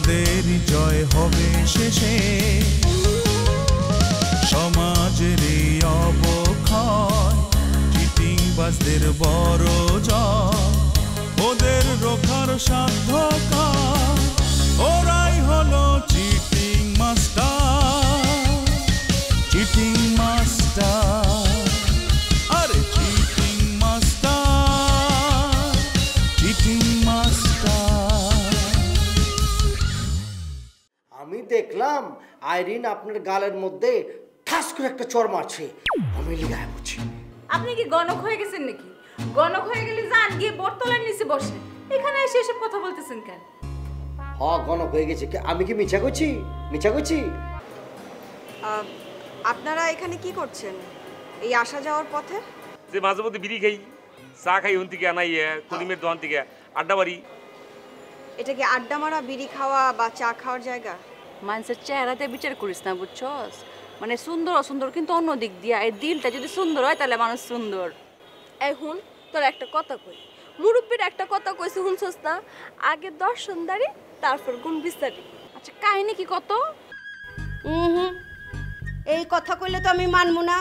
ওদেরই জয় হবে শেষে। সমাজের এই অবক্ষয়, চিটিংবাজদের বড় জয়, ওদের রোখার সাধ্য কার, ওরাই হলো চিটিং মাস্টার। চিটিং মাস্টার, আরে চিটিং মাস্টার, চিটিং মাস্টার। আমি দেখলাম আইরিন আপনার গালের মধ্যে ঠাস করে একটা চড় মারছে। আমি লিগায় বুঝছি আপনি কি গণক হয়ে গেছেন নাকি? গণক হয়ে গেলে যান গিয়ে বটতলার নিচে বসে, এখানে এসে এসব কথা বলতেছেন কেন? গণক হয়ে গেছে। আমি কি মিছা করছি? মিছা করছি? আপনারা এখানে কি করছেন এই আসা যাওয়ার পথে? যে মাঝে মধ্যে বিড়ি খাই, চা খাই, হুন থেকে আনাই কলিমের দোকান থেকে আড্ডা মারি। এটা কি আড্ডা মারা, বিড়ি খাওয়া বা চা খাওয়ার জায়গা? মানুষের চেহারাতে বিচার করিস না, বুঝছস? মানে সুন্দর অসুন্দর কিন্তু অন্য দিক দিয়া, এই দিলটা যদি সুন্দর হয় তাহলে মানুষ সুন্দর। এই হুন, তোর একটা কথা কই, মুরব্বীর একটা কথা কইছে শুনছস না? আগে দর্শনদারি, তারপর গুণ বিস্তারি। আচ্ছা কাহিনী কি কত? এই কথা কইলে তো আমি মানবো না।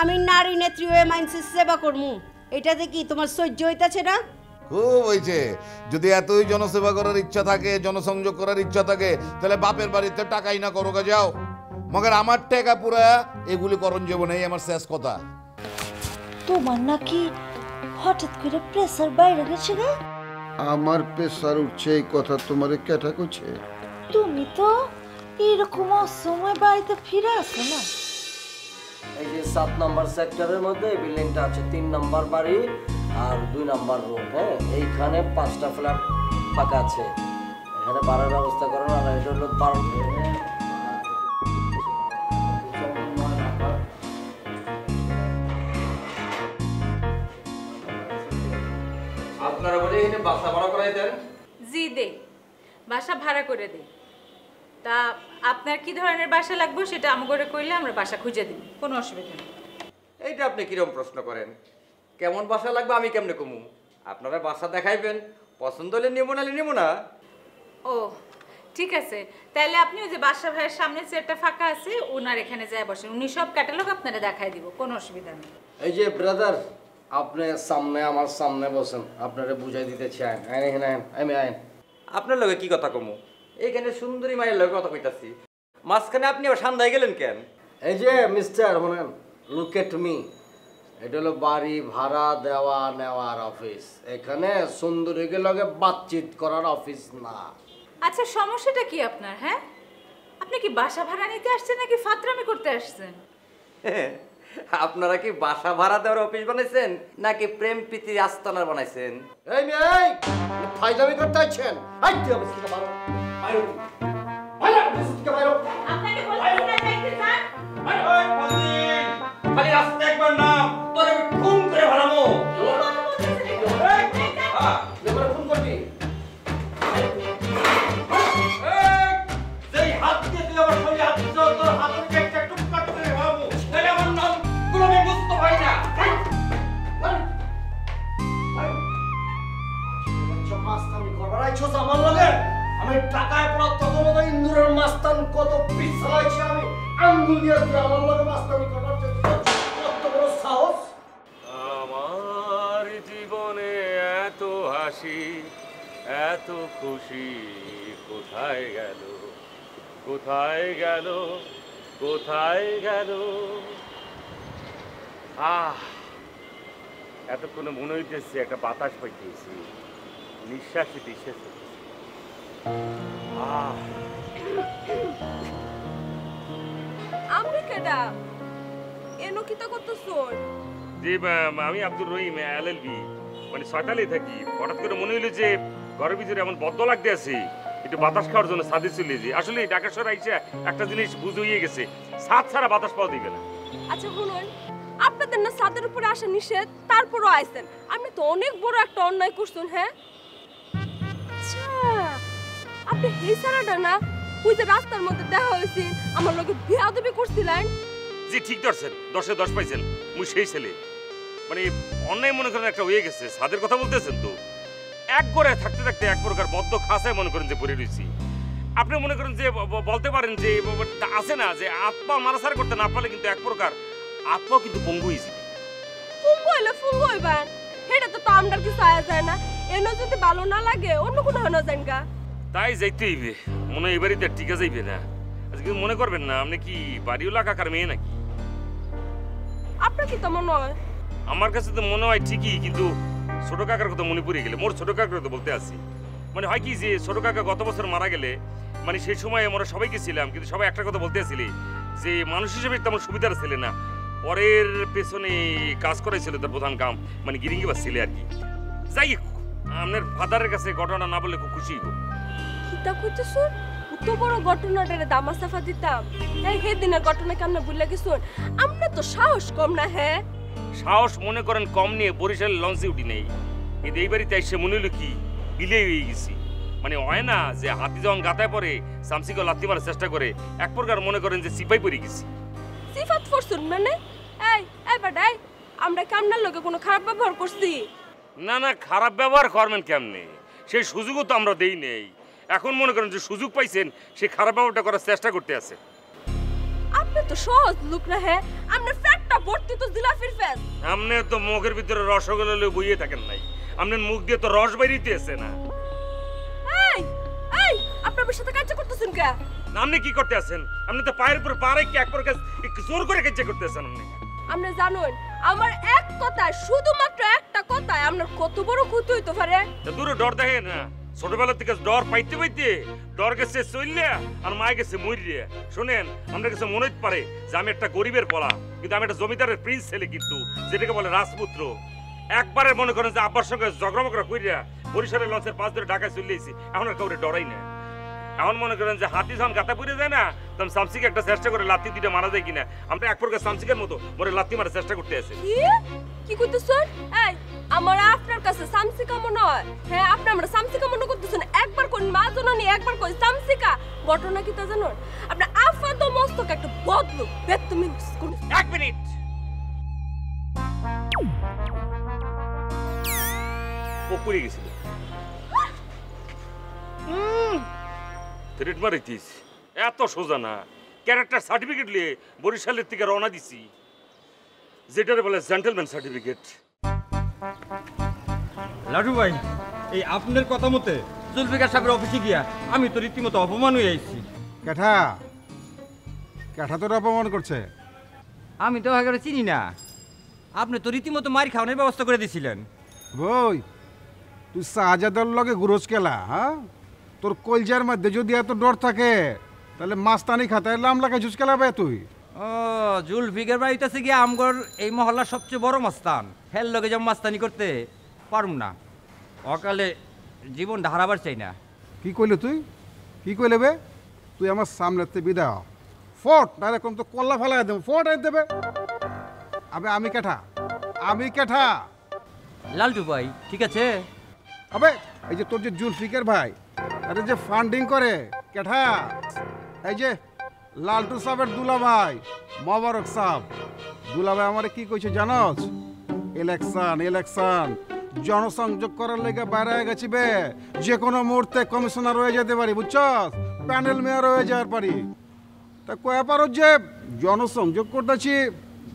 আমি নারী নেত্রী হয়ে মানুষের সেবা করবো, এটাতে কি তোমার সহ্য হইতাছে না? খুব হয়েছে। যদি এতই জনসেবা করার ইচ্ছা থাকে, জনসংযোগ করার ইচ্ছা থাকে, তাহলে বাপের বাড়িতে টাকাই না করো গা যাও। মগর আমার টাকা পুরা এগুলি করণ যাব নাই, আমার শেষ কথা। তোমার নাকি হঠাৎ করে প্রেসার বাইরে গেছে গা? আমার প্রেসার উঠছে এই কথা তোমারে কেটা কইছে? তুমি তো এরকম অসময় বাড়িতে ফিরে আসো না। এই যে 7 নম্বর সেক্টরের মধ্যে বিল্ডিংটা আছে, 3 নম্বর বাড়ি আর 2 নম্বর রোড। হ্যাঁ, এইখানে 5টা ফ্ল্যাট ফাঁকা আছে। এখানে বাড়ার ব্যবস্থা করো না, এটা হলো আপনারা বলে এখানে বাসা ভাড়া করাই দেন? জি দে, বাসা ভাড়া করে দে। তা আপনার কি ধরনের বাসা লাগবে সেটা আমাকে কইলে আমরা বাসা খুঁজে দিই, কোনো অসুবিধা নেই। এইটা আপনি কিরকম প্রশ্ন করেন? কেমন বাসা লাগবে আমি কেমনে কমু? আপনারা বাসা দেখাইবেন, পছন্দ হলে নেবো, নাহলে নেবো না। ও ঠিক আছে, তাহলে আপনি ওই যে বাসা ভাইয়ের সামনে চেয়ারটা ফাঁকা আছে, ওনার এখানে যায় বসেন, উনি সব ক্যাটালগ আপনারা দেখাই দিব, কোনো অসুবিধা নেই। এই যে ব্রাদার, আপনি সামনে, আমার সামনে বসেন, আপনারে বুঝাই দিতে চাই। আমি আইন। আপনার লগে কি কথা কমু? এইখানে সুন্দরী মায়ের লগে কথা কইতাছি, মাঝখানে আপনি আবার সান্দায় গেলেন কেন? এই যে মিস্টার, শুনেন, লুক এট মি। এটা হলো বাড়ি ভাড়া দেওয়া নেওয়ার অফিস। এখানে সুন্দরীকে লগে বাতচিত করার অফিস না। আচ্ছা সমস্যাটা কি আপনার? হ্যাঁ, আপনি কি বাসা ভাড়া নিতে আসছেন নাকি ফাতরামি করতে আসছেন? আপনারা কি বাসা ভাড়া দেওয়ার অফিস বানাইছেন নাকি প্রেম প্রীতির আস্তানা বানাইছেন? এই মেয়ে, ফাইজলামি করতে আছেন? আই তুই অফিস থেকে বাইরে, বাইরে, বাইরে, অফিস থেকে বাইরে। আপনাকে বলছি না যাইতে স্যার। ওই ফজিল, খালি রাস্তা একবার নাম, তোরে আমি খুন করে ফেলামু। কি কথা বলতেছেন একটু? এবারে ফোন করবি। যেই হাত দিয়ে তুই আমার শরীরে হাত দিছ, তোর হাত আমি একটা টুকরা করে ফেলামু। তাহলে আমার নাম গোলামী মুস্তফা না। মাস্তানি করবার আইছস আমার লগে? আমি টাকায় পড়া তখনও তো ইন্দুরের মাস্তান কত পিস চালাইছি আমি। আঙ্গুল দিয়ে তুই আমার লগে মাস্তানি করবার চেষ্টা করছিস? কত বড় সাহস! আমার জীবনে এত হাসি, এত খুশি কোথায় গেল, কোথায় গেল, কোথায় গেল? এতক্ষণে মনে হইতেছে একটা বাতাস পাইতেছি, নিঃশ্বাসে নিঃশ্বাস হচ্ছে। আমরা কেডা এনো কিতা করতেছুন? জি আমি আব্দুর রহিম, LLB, মানে সকালেই থাকি। হঠাৎ করে মনে হইলো যে ঘরের ভিতরে এমন বদ্ধ লাগতে আছে, একটু বাতাস খাওয়ার জন্য ছাদে চলে যাই। আসলে ঢাকা শহরে আইসা একটা জিনিস বুঝে হয়ে গেছে, ছাদ ছাড়া বাতাস পাওয়া দিবে না। আচ্ছা শুনুন, আপনাদের না ছাদের উপরে আসা নিষেধ, তারপরও আইছেন। আপনি তো অনেক বড় একটা অন্যায় করছেন। হ্যাঁ, আচ্ছা আপনি এই সারাটা না ওই যে রাস্তার মধ্যে দেখা হয়েছে আমার লোকে বেয়াদবি করছিলেন? জি ঠিক ধরছেন, 10-এ 10 পাইছেন। মুই সেই ছেলে, মানে অন্যায় মনে করেন একটা হয়ে গেছে। ছাদের কথা বলতেছেন তো, এক ঘরে থাকতে থাকতে এক প্রকার বদ্ধ খাঁচায় মনে করেন যে পড়ে রয়েছি। আপনি মনে করেন যে বলতে পারেন যে আছে না যে আত্মা মারাসার করতে না পারলে কিন্তু এক প্রকার আত্মাও কিন্তু পঙ্গু হয়েছে। পঙ্গু হইলে পঙ্গু হইবেন, এটা তো আমরার কিছু আয়া যায় না। এনো যদি ভালো না লাগে অন্য কোনো হনো যান গা। তাই যাইতে হইবে, মনে হয় এবারই টিকা যাইবে না। আজকে মনে করবেন না আপনি কি বাড়িওয়ালা কাকার মেয়ে নাকি? আপনার কি তো মনে হয়? আমার কাছে তো মনে হয় ঠিকই, কিন্তু ছোট কাকার কথা মনে পড়ে গেলে মোর ছোট কাকার কথা বলতে আসি। মানে হয় কি যে ছোট কাকা গত বছর মারা গেলে মানে সেই সময় আমরা সবাই গেছিলাম, কিন্তু সবাই একটা কথা বলতে আসলে যে মানুষ হিসেবে তেমন সুবিধার ছেলে না, পরের পেছনে কাজ করাইছিল তার প্রধান কাম, মানে গিরিঙ্গি বাস ছেলে আর কি। যাই হোক, আপনার ফাদারের কাছে ঘটনা না বললে খুব খুশি হইব। কিতা কইতেছুন? এত বড় ঘটনাটারে দামাসাফা দিতাম, এই হে দিনের ঘটনা কেমনে ভুলে গেছুন? আমরা তো সাহস কম না। হ্যাঁ সাহস মনে করেন কম নিয়ে বরিশাল লঞ্চে উঠি নেই, কিন্তু এই বাড়িতে এসে মনে হলো কি বিলে হয়ে গেছি। মানে হয় না যে হাতি যখন গাতায় পরে সামসিকে লাথি মারার চেষ্টা করে, এক প্রকার মনে করেন যে সিপাই পড়ে গেছি। সিফাত ফরছুন মানে? এই এই বাডাই, আমরা কামনার লগে কোনো খারাপ ব্যবহার করছি? না না, খারাপ ব্যবহার করবেন কেমনে? সেই সুযোগও তো আমরা দেই নেই। এখন মনে করেন যে সুযোগ পাইছেন, সে খারাপ ব্যবহারটা করার চেষ্টা করতে আছে। আপনি তো সহজ লোক না। হ্যাঁ আপনার ফ্যাটটা ভর্তি তো জিলাফির ফ্যাট। আপনি তো মুখের ভিতরে রসগোল্লা লয়ে বইয়ে থাকেন নাই, আপনার মুখ দিয়ে তো রস বাইরিতে আছে না। এই এই আপনার সাথে কাজ করতেছেন কে? আপনি কি করতে আছেন? আপনি তো পায়ের উপর পা রেখে এক প্রকার জোর করে কাজ করতেছেন। আপনি জানেন আমার এক কথায়, শুধুমাত্র একটা কথায় আপনার কত বড় ক্ষতি হইতে পারে। দূরে ডর দেখে না, ছোটবেলা থেকে ডর পাইতে পাইতে ডর গেছে চললিয়া আর মায় গেছে মরিয়া। শোনেন, আমরা কাছে মনে হতে পারে যে আমি একটা গরিবের পলা, কিন্তু আমি একটা জমিদারের প্রিন্স ছেলে, কিন্তু যেটাকে বলে রাজপুত্র। একবারে মনে করেন যে আব্বার সঙ্গে ঝগড়া করিয়া বরিশালের লঞ্চের পাশ ধরে ঢাকায় চলে এসেছি, এখন আর কাউরে ডরাই না। এখন মনে করেন যে হাতি যখন গাতা পুড়ে যায় না, তখন সামসিকে একটা চেষ্টা করে লাত্তি দিতে মারা যায় কিনা, আমরা এক প্রকার সামসিকের মতো মরে লাত্তি মারার চেষ্টা করতে আছে। কি করতেছেন? এই আমার আপনার কাছে সামসিকা মনে হয়? হ্যাঁ আপনি আমরা সামসিকা মনে করতেছেন? একবার কোন মা জননী, একবার কই সামসিকা। ঘটনা কি তা জানেন? আপনি আফাদ মস্তক একটা বদলু বেতমি। এক মিনিট, ও পুড়ে গেছিল। থ্রেট মারিতিস এত সোজা না। ক্যারেক্টার সার্টিফিকেট নিয়ে বরিশালের থেকে রওনা দিছি, যেটারে বলে জেন্টলম্যান সার্টিফিকেট। লাডু ভাই, এই আপনার কথা মতে জুলফিকার সাহেবের অফিসে গিয়া আমি তো রীতিমতো অপমান হয়ে আইছি। ক্যাঠা ক্যাঠা তোর অপমান করছে? আমি তো আগে চিনি না। আপনি তো রীতিমতো মার খাওয়ানোর ব্যবস্থা করে দিয়েছিলেন। বই তুই শাহজাদার লগে গুরজ কেলা? হ্যাঁ, তোর কলজার মধ্যে যদি এত ডর থাকে তাহলে মাস্তানি খাতায় লাম লাগাই ঝুঁচ খেলাবে তুই। ও জুলফিকার বাড়িতেছে গিয়া আমগর এই মহল্লার সবচেয়ে বড় মাস্তান, হেল লগে যেমন মাস্তানি করতে পারুম না। অকালে জীবন হারাবার চাই না। কি কইলে তুই? কি কইলে বে? তুই আমার সামনেতে বিদা ফট না, এরকম তো কল্লা ফেলা দেবে, ফট আই দেবে। আবে আমি ক্যাঠা, আমি ক্যাঠা। লালটু ভাই ঠিক আছে। আবে এই যে তোর যে জুলফিকার ভাই, আরে যে ফান্ডিং করে ক্যাঠা, এই যে লালটু সাহেবের দুলা ভাই মোবারক সাহেব, দুলা ভাই আমারে কি কইছে জানোস? ইলেকশন ইলেকশন জনসংযোগ করার লেগে বাইরে গেছি বে, যে কোনো মুহূর্তে কমিশনার হয়ে যেতে পারি, বুঝছস? প্যানেল মেয়র হয়ে যাওয়ার পারি। তা কয়া পারো যে জনসংযোগ করতেছি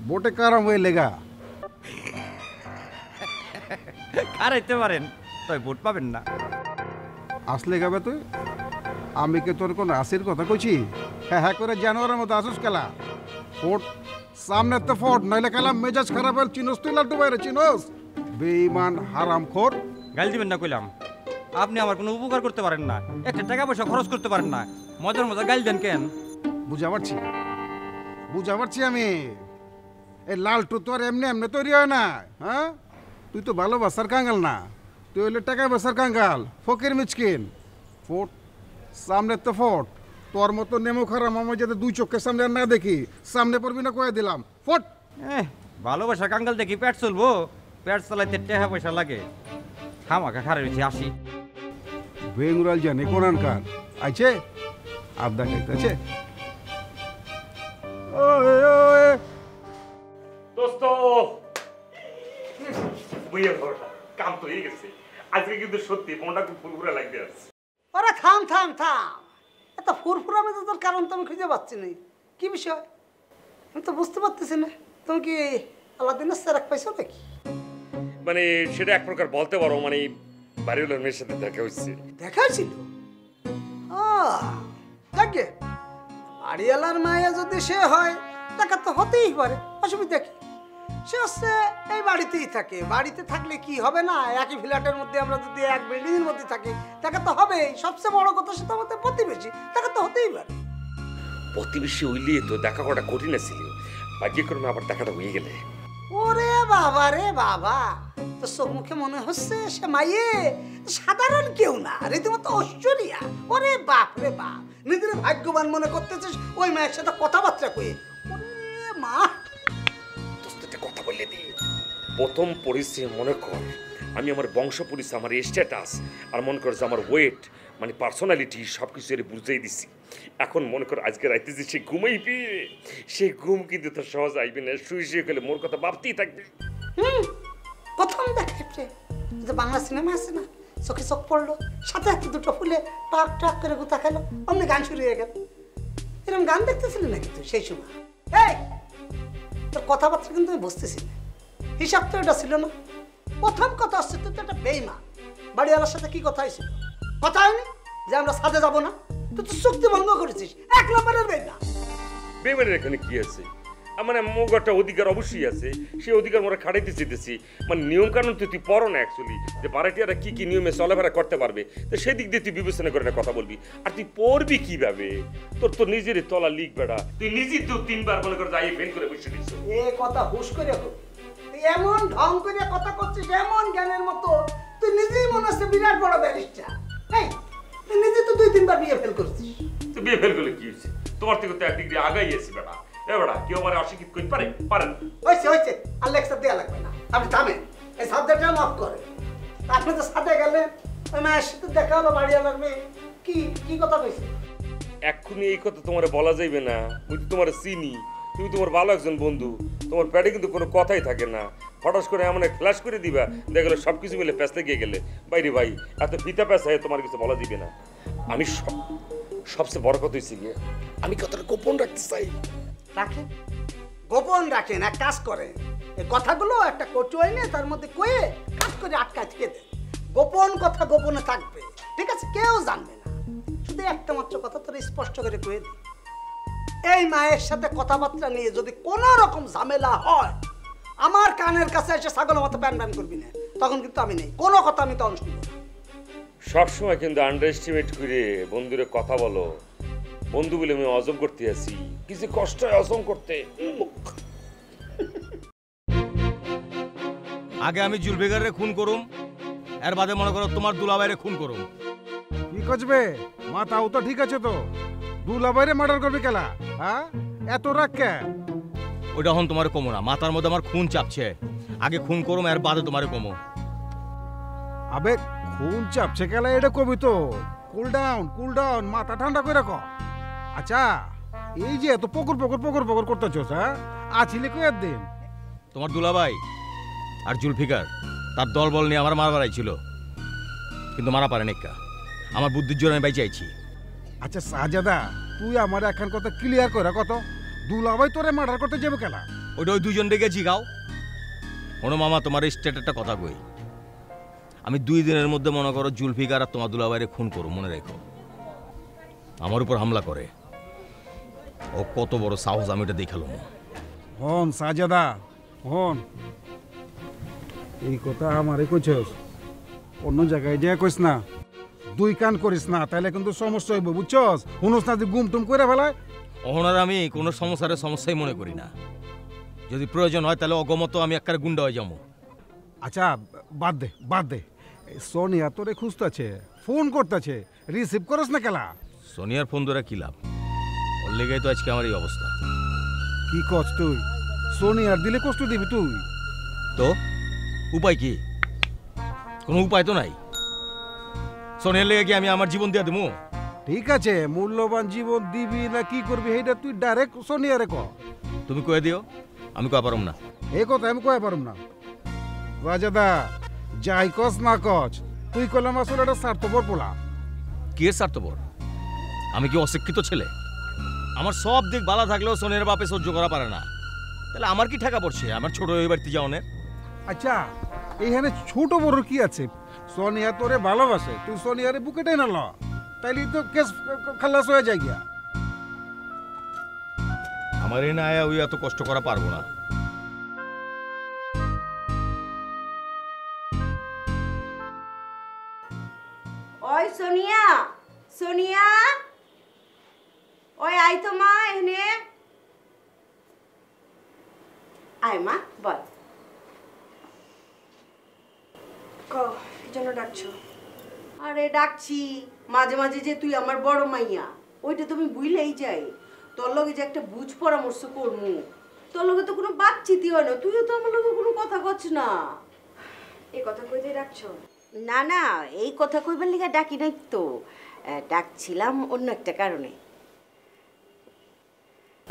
ভোটে কারাম হয়ে লেগা। হারাইতে পারেন, তাই ভোট পাবেন না। আসলে গাবে তুই? আমি কে তোর কোন আসির কথা কইছি? হ্যাঁ হ্যাঁ করে জানোয়ারের মতো আসুস খেলা। ফোট সামনে তো ফোট, নইলে খেলা মেজাজ খারাপ হল। চিনোস তুই লাড্ডু বাইরে? চিনোস? বেঈমান হারামখোর। গাল দিবেন না কইলাম। আপনি আমার কোনো উপকার করতে পারেন না, একটা টাকা পয়সা খরচ করতে পারেন না, মজার মজা গাল দেন কেন? বুঝা পারছি, বুঝা পারছি আমি। এই লালটু তো আর এমনি এমনি তৈরি হয় না। হ্যাঁ, তুই তো ভালোবাসার কাঙ্গাল না, তুই হইলে টাকা পয়সার কাঙ্গাল, ফকির মিচকিন। ফোট সামনে তো ফোট, তোর মতো নেমো খারাপ আমার যাতে দুই চোখের সামনে আর না দেখি, সামনে পড়বি না কয়ে দিলাম। ফোট। ভালোবাসা কাঙ্গাল দেখি পেট চলবো? পেট চালাইতে টাকা পয়সা লাগে। খামাখা খারে রয়েছে আসি। বেঙ্গুরাল জানে কোরআন কান আইছে আবদা খাইতেছে। দোস্ত কাম তো হয়ে গেছে আজকে, কিন্তু সত্যি মনটা খুব ফুরফুরে লাগতে আছে। ওরা থাম থাম থাম, এত ফুরফুরামি তো তোর কারণ তো আমি খুঁজে পাচ্ছি না। কি বিষয় আমি তো বুঝতে পারতেছি না। তুমি কি আলাদিনের সেরাক পাইছো নাকি? মানে সেটা এক প্রকার বলতে পারো, মানে বাড়িওয়ালার মেয়ের সাথে দেখা হচ্ছে। দেখা হয়েছিল? দেখে বাড়িওয়ালার মায়া যদি সে হয় দেখা তো হতেই পারে, অসুবিধা কি? সে হচ্ছে এই বাড়িতেই থাকে, বাড়িতে থাকলে কি হবে না, একই ফ্ল্যাটের মধ্যে আমরা যদি এক বিল্ডিং এর মধ্যে থাকি দেখা তো হবেই। সবচেয়ে বড় কথা সেটা আমাদের প্রতিবেশী, দেখা তো হতেই পারে। প্রতিবেশী হইলে তো দেখা করাটা কঠিন ছিল, ভাগ্যক্রমে আবার দেখাটা হয়ে গেলে। ওরে বাবা রে বাবা, তো চোখ মুখে মনে হচ্ছে সে মাইয়ে সাধারণ কেউ না, রীতিমতো ঐশ্বরিয়া। ওরে বাপ রে বাপ, নিজের ভাগ্যবান মনে করতেছিস ওই মায়ের সাথে কথাবার্তা কয়ে? ওরে মা, কথা বললে দি প্রথম পরিচয় মনে কর আমি আমার বংশ পরিচয়, আমার স্ট্যাটাস আর মনে কর যে আমার ওয়েট মানে পার্সোনালিটি সব কিছু এর বুঝাই দিছি। এখন মনে কর আজকে রাইতে যে সে ঘুমাইবি, সে ঘুম কিন্তু তো সহজ আইবে না, শুয়ে শুয়ে গেলে মোর কথা ভাবতেই থাকবে। প্রথম দেখাচ্ছে যে বাংলা সিনেমা আছে না, চোখে চোখ পড়লো, সাথে হাতে দুটো ফুলে টাক টাক করে গুতা খেলো, অমনি গান শুরু হয়ে গেল। এরকম গান দেখতেছিলি নাকি তুই সেই সময়? এই তোর কথাবার্তা কিন্তু আমি বুঝতেছি না, হিসাব তো এটা ছিল না। প্রথম কথা হচ্ছে তুই তো একটা বেইমান। বাড়িওয়ালার সাথে কি কথা হয়েছিল? কথা হয়নি যে আমরা সাথে যাবো না? তুই তো চুক্তি ভঙ্গ করেছিস, এক নম্বরের বেইমান। বেইমানের এখানে কি আছে? মানে মোর একটা অধিকার অবশ্যই আছে, সেই অধিকার মোরা খাটাইতে চেয়েছি। মানে নিয়ম কানুন তুই পড়ো না অ্যাকচুয়ালি, যে ভাড়াটিয়ারা কি কি নিয়মে চলাফেরা করতে পারবে, তো সেই দিক দিয়ে তুই বিবেচনা করে কথা বলবি। আর তুই পড়বি কিভাবে? তোর তো নিজেরই তলা লিখ বেড়া, তুই নিজেই তো 3 বার মনে করে যাই ফেল করে বসে দিচ্ছ। এ কথা হুশ করে তুই এমন ঢং করে কথা করছিস, এমন জ্ঞানের মতো, তুই নিজেই মনে হচ্ছে বিরাট বড় ব্যারিস্টার। এই তুই নিজে তো 2-3 বার বিয়ে ফেল করছিস। তুই বিয়ে ফেল করলে কি হয়েছে? তোমার থেকে তো 1 ডিগ্রি আগাই আছি বেটা। এ বেটা কেউ আমার অশিক্ষিত করতে পারে? পারে না। হয়েছে আর লেকচার দেওয়া লাগবে না, আপনি থামেন। এই সাবজেক্টটা মাফ করে। আপনি তো সাথে গেলেন, ওই মায়ের সাথে দেখা হলো, বাড়িওয়ালার মেয়ে। কি কথা কইছে? এক্ষুনি এই কথা তোমার বলা যাইবে না, আমি তো তোমার চিনি, তুমি তোমার ভালো একজন বন্ধু, তোমার পেটে কিন্তু কোনো কথাই থাকে না। হঠাৎ করে এমন ফ্ল্যাশ করে দিবা, দেখলো সব কিছু মিলে প্যাঁচ লেগে গেলে। বাইরে ভাই এত ফিতা প্যাঁচ হয় তোমার কিছু বলা দিবে না। আমি সবচেয়ে বড় কথা হয়েছে গিয়ে আমি কথাটা গোপন রাখতে চাই। রাখেন, গোপন রাখেন। এক কাজ করেন, এই কথাগুলো একটা কচু এনে তার মধ্যে কয়ে কাজ করে আটকায় থেকে দেন। গোপন কথা গোপনে থাকবে, ঠিক আছে? কেউ জানবে না। শুধু একটা মাত্র কথা তোর স্পষ্ট করে কয়ে দিই, এই মায়ের সাথে কথাবার্তা নিয়ে যদি কোনো রকম ঝামেলা হয়, আমার কানের কাছে এসে ছাগলের মতো প্যান প্যান করবি না, তখন কিন্তু আমি নেই, কোনো কথা আমি তখন শুনবো না। সবসময় কিন্তু আন্ডার এস্টিমেট করে বন্ধুরে কথা বলো। বন্ধু বলে আমি অজম করতে আছি, কিছু কষ্ট হয় অজম করতে। আগে আমি জুলফিকারে খুন করুম, এর বাদে মনে করো তোমার দুলাভাইরে খুন করুম। কি করবে? মাথাও তো ঠিক আছে, তো দুলাভাইরে মার্ডার করবে কেলা? হ্যাঁ, এত রাগ কে? ওইটা হন তোমার কমো না, মাথার মধ্যে আমার খুন চাপছে। আগে খুন করুম, এর বাদে তোমার কমো। আবে খুন চাপছে কেলা, এটা কবি তো। কুল ডাউন, মাথা ঠান্ডা করে রাখো। আচ্ছা, এই যে এত পকর করতেছ, হ্যাঁ আছিলে কয়েক দিন? তোমার দুলাভাই আর জুলফিকার তার দলবল নিয়ে আমার মারবার ছিল, কিন্তু মারা পারে নিকা। আমার বুদ্ধির জোরে আমি বাইচে আইছি। আচ্ছা সাজাদা, তুই আমার এখন কথা ক্লিয়ার করে কত, দুলাভাই তোরে মার্ডার করতে যাবে কেলা? ওইটা ওই দুজন ডেকে জিগাও। শোনো মামা, তোমার স্টেট একটা কথা কই। আমি 2 দিনের মধ্যে মনে করো জুলফিকার আর তোমার দুলাভাইরে খুন করো, মনে রেখো। আমার উপর হামলা করে, ও কত বড় সাহস আমি এটা দেখালো। হন সাজাদা হন, এই কথা আমারে কইছস, অন্য জায়গায় যা কইস না। 2 কান করিস না, তাহলে কিন্তু সমস্যা হইব, বুঝছস? হুনস না যে গুম টুম করে ফেলায়। ওনার আমি কোনো সমস্যাই মনে করি না। যদি প্রয়োজন হয় তাহলে অগমত আমি একটা গুন্ডা হয়ে যাবো। আচ্ছা বাদ দে। সোনিয়া তোরে খুঁজতেছে, ফোন করতেছে, রিসিভ করস না কেলা? সোনিয়ার ফোন ধরে কি লাভ? ওর লেগে তো আজকে আমার এই অবস্থা। কি কস তুই? সোনিয়ার দিলে কষ্ট দিবি তুই? তো উপায় কি? কোনো উপায় তো নাই। সোনিয়ার লেগে কি আমি আমার জীবন দিয়ে দেবো? ঠিক আছে, মূল্যবান জীবন দিবি না কি করবি সেইটা তুই ডাইরেক্ট সোনিয়ারে ক। তুমি কয়ে দিও, আমি কয়ে পারম না। এই কথা আমি কয়ে পারম না। রাজাদা যাই কস না কস, তুই কলাম আসলে এটা স্বার্থপর পোলা। কি স্বার্থপর? আমি কি অশিক্ষিত ছেলে? আমার সব দিক ভালো থাকলেও সোনিয়ার বাপে সহ্য করা পারে না, তাহলে আমার কি ঠেকা পড়ছে আমার ছোট ওই বাড়িতে যাওনের? আচ্ছা এইখানে ছোট বড় কি আছে? সোনিয়া তোরে ভালোবাসে, তুই সোনিয়ারে বুকে টেনে ল, তাইলে তো কেস খালাস হয়ে যায় গিয়া। আমার এই না আয়া ওই এত কষ্ট করা পারবো না। ওই সোনিয়া, সোনিয়া, ওই আই তো মা এখানে আয় মা, বল। কি জন্য ডাকছো? আরে ডাকছি মাঝে মাঝে যে তুই আমার বড় মাইয়া, ওইটা তুমি ভুলেই যাই। তোর লগে যে একটা বুঝ পরামর্শ করমু, তোর লগে তো কোনো বাতচিতই হয় না, তুইও তো আমার লগে কোনো কথা কচ্ছ না। এই কথা কইতে ডাকছো? না না, এই কথা কইবার লিগা ডাকি নাই তো, ডাকছিলাম অন্য একটা কারণে।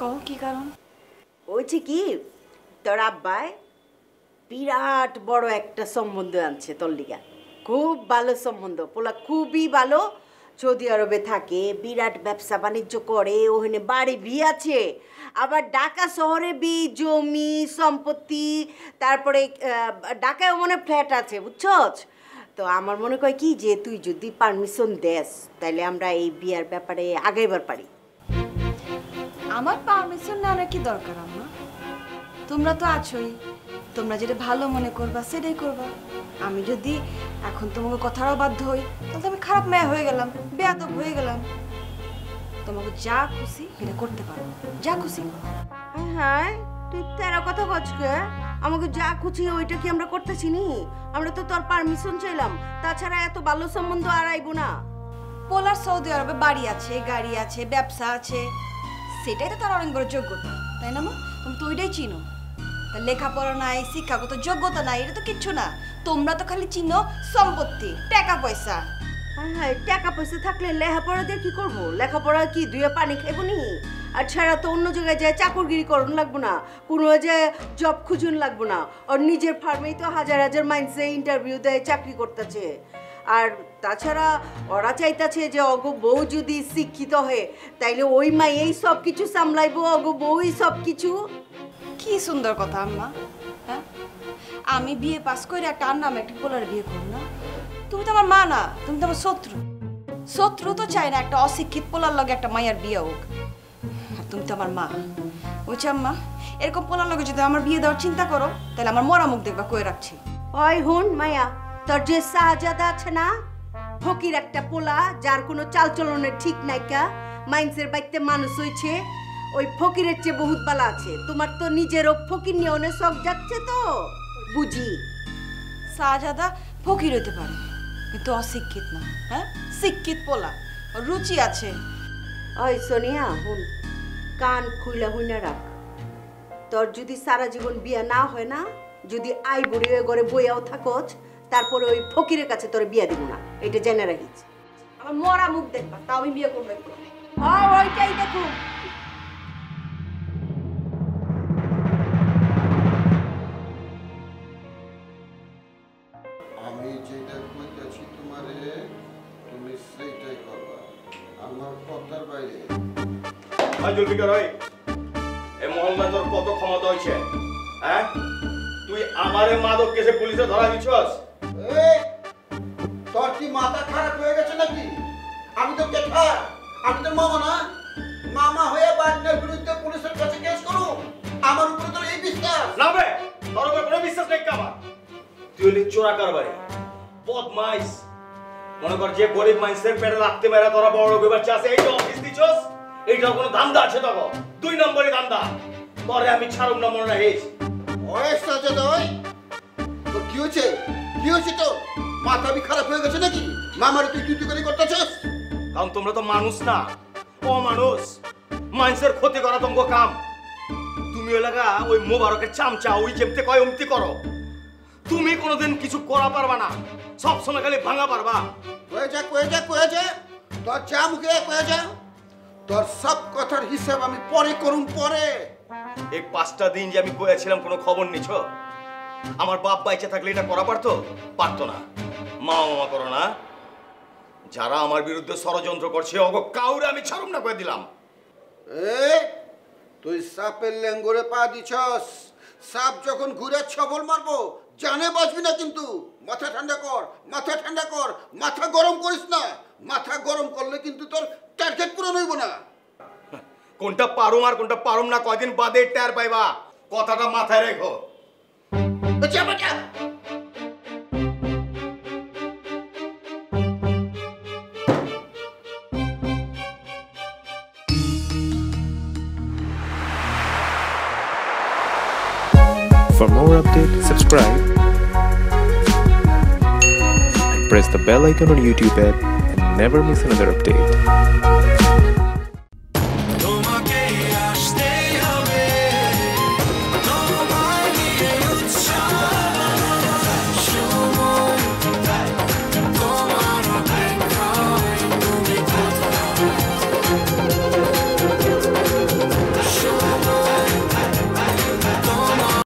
কও কি কারণ? ওইছে কি, তোর আব্বাই বিরাট বড় একটা সম্বন্ধ আনছে তোর লিগা, খুব ভালো সম্বন্ধ, পোলা খুবই ভালো, সৌদি আরবে থাকে, বিরাট ব্যবসা বাণিজ্য করে, ওখানে বাড়ি ভি আছে, আবার ঢাকা শহরে বি জমি সম্পত্তি, তারপরে ঢাকায় মনে ফ্ল্যাট আছে, বুঝছস? তো আমার মনে কয় কি যে তুই যদি পারমিশন দেস তাহলে আমরা এই বিয়ার ব্যাপারে আগাইবার পারি। আমার পারমিশন নেওয়ার কি দরকার আম্মা? তোমরা তো আছোই, তোমরা যেটা ভালো মনে করবা সেটাই করবা। আমি যদি এখন তোমাকে কথারও বাধ্য হই তাহলে আমি খারাপ মেয়ে হয়ে গেলাম, বেয়াদব হয়ে গেলাম। তোমাকে যা খুশি এটা করতে পারো, যা খুশি। হ্যাঁ, তুই তেরা কথা বলছকে, আমাকে যা খুশি ওইটা কি আমরা করতেছি নি? আমরা তো তোর পারমিশন চাইলাম, তাছাড়া এত ভালো সম্বন্ধ আর আইবো না। পোলার সৌদি আরবে বাড়ি আছে, গাড়ি আছে, ব্যবসা আছে, সেটাই তো তার অনেক বড় যোগ্যতা, তাই না মা? তুমি তো ওইটাই চিনো। লেখাপড়া নাই, শিক্ষাগত যোগ্যতা নাই, এটা তো কিচ্ছু না। তোমরা তো খালি চিনো সম্পত্তি, টাকা পয়সা। হ্যাঁ, টাকা পয়সা থাকলে লেখাপড়া দিয়ে কি করবো? লেখাপড়া কি দুয়ে পানি খাইবো নি? আর ছাড়া তো অন্য জায়গায় যায় চাকরগিরি করুন লাগবো না, কোনো যে জব খুঁজুন লাগবো না, ওর নিজের ফার্মেই তো হাজার হাজার মাইন্সে ইন্টারভিউ দেয়, চাকরি করতেছে। আর তাছাড়া ওরা চাইতেছে যে অগো বউ যদি শিক্ষিত হয় তাইলে ওই মা এই সব কিছু সামলাইবো, অগো বউই সব কিছু। কি সুন্দর কথা আম্মা। হ্যাঁ, আমি বিয়ে পাস করে একটা আর নামে একটা পোলার বিয়ে করব না? তুমি তো আমার মা না, তুমি তো আমার শত্রু। শত্রু তো চাই না একটা অশিক্ষিত পোলার লগে একটা মায়ের বিয়ে হোক। আর তুমি তো আমার মা, বুঝছো আম্মা? এরকম পোলার লগে যদি আমার বিয়ে দেওয়ার চিন্তা করো তাহলে আমার মরা মুখ দেখবা, কয়ে রাখছি। ওই হুন মায়া, তোর যে শাহজাদা আছে না, ফকির একটা পোলা, যার কোনো চালচলনের ঠিক নাইকা, মাইন্সের বাইতে মানুষ হয়েছে, ওই ফকিরের চেয়ে বহুত বালা আছে। তোমার তো নিজেরও ফকির নিয়ে অনেক শখ যাচ্ছে তো বুঝি। শাহজাদা ফকির হইতে পারে কিন্তু অশিক্ষিত না। হ্যাঁ, শিক্ষিত পোলা, রুচি আছে। ওই সোনিয়া হুন, কান খুইলা হুইনা রাখ। তোর যদি সারা জীবন বিয়া না হয় না, যদি আই বুড়ি হয়ে ঘরে বইয়াও থাকোচ, তারপরে ওই ফকিরের কাছে তোর বিয়া দিব না, এটা জেনে রাখিস। আমার মরা মুখ দেখবা, তাও আমি বিয়ে করবো। ওইটাই দেখো। আমি যেটা কইতাছি তোমারে, তুমি সেইটাই করবা, আমার কথার বাইরে। জুলফিকার ভাই, এই মহল্লায় তোর কত ক্ষমতা হয়েছে? হ্যাঁ, তুই আমারে মাদক কেসে পুলিশে ধরা দিছস? তোর কি মাথা খারাপ হয়ে গেছে নাকি? আমি তো কেঠা, আমি তো মামা না। মামা হয়ে বান্নের বিরুদ্ধে পুলিশের কাছে কেস করো? আমার উপরে তোর এই বিশ্বাস? না বে, তোর উপর কোনো বিশ্বাস নেই আমার। তুই হলি চোরা কারবারি, বদমাইশ। মনে কর যে গরিব মানুষের পেটে রাখতে মেরা তোরা বড় লোকের বাচ্চা আছে, এই যে অফিস দিছস, এইটার কোনো ধান্দা আছে তখন? 2 নম্বরে ধান্দা। তোরে আমি ছাড়ুম না মনে রাখিস। ওই সাজেদা, ওই তোর কি হয়েছে? কি হয়েছে তোর? মাথা বি খারাপ হয়ে গেছে নাকি? মামারে তুই তুই করে করতেছস? কারণ তোমরা তো মানুষ না, অমানুষ। মানুষের ক্ষতি করা তোমার কাম। তুমি লাগা ওই মোবারকের চামচা, ওই যেমতে কয় অমতি করো। তুমি কোনোদিন কিছু করা পারবা না, সব সময় খালি ভাঙা পারবা। কয়ে যা, কয়ে যা, কয়ে যা, তোর যা মুখে কয়ে যা। তোর সব কথার হিসাব আমি পরে করুম, পরে। এই 5টা দিন যে আমি কয়েছিলাম কোনো খবর নিছ? আমার বাপ বাইচে থাকলে এটা করা পারতো? পারতো না। মা মামা করো না, যারা আমার বিরুদ্ধে ষড়যন্ত্র করছে অগ কাউরে আমি ছাড়ুম না করে দিলাম। তুই সাপের লেঙ্গরে পা দিছস। সাপ যখন ঘুরে ছবল মারবো জানে বাঁচবি না কিন্তু। মাথা ঠান্ডা কর, মাথা ঠান্ডা কর, মাথা গরম করিস না। মাথা গরম করলে কিন্তু তোর টার্গেট পূরণ হইব না। কোনটা পারুম আর কোনটা পারুম না কয়দিন বাদে টের পাইবা, কথাটা মাথায় রেখো। For more updates, subscribe and press the bell icon on YouTube app and never miss another update.